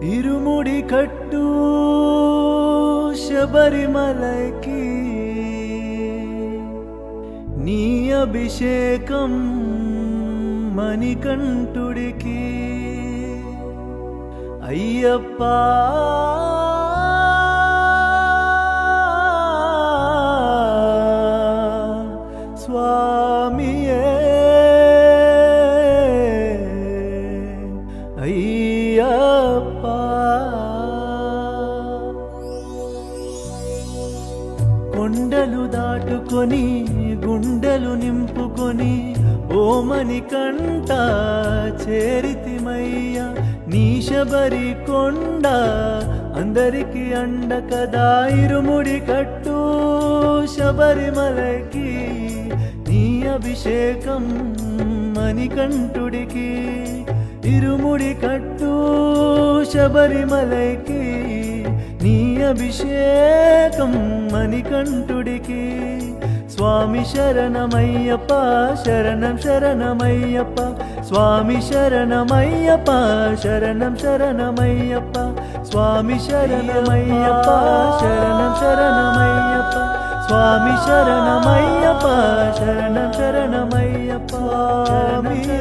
ఇరుముడి కట్టు శబరిమలకి నీ అభిషేకం మణికంఠుడికి అయ్యప్ప స్వామియే అయ్యప్ప కొండలు దాటుకొని గుండెలు నింపుకొని ఓ మణికంఠ చేరితిమయ్య నీ శబరి కొండ అందరికి అండ కదా ఇరుముడి కట్టు శబరిమలకి నీ అభిషేకం మణికంఠుడికి ఇరుముడి కట్టు శబరిమలకి నీ అభిషేకం మణికంఠుడికి స్వామి శరణమయ్యప్ప శరణం శరణమయ్యప్ప స్వామి శరణమయ్యప్ప శరణం శరణమయ్యప్ప స్వామి శరణమయ్యప్ప శరణం శరణమయ్యప్ప స్వామి శరణమయ్యప్ప శరణం శరణమయ్యప్ప స్వామియే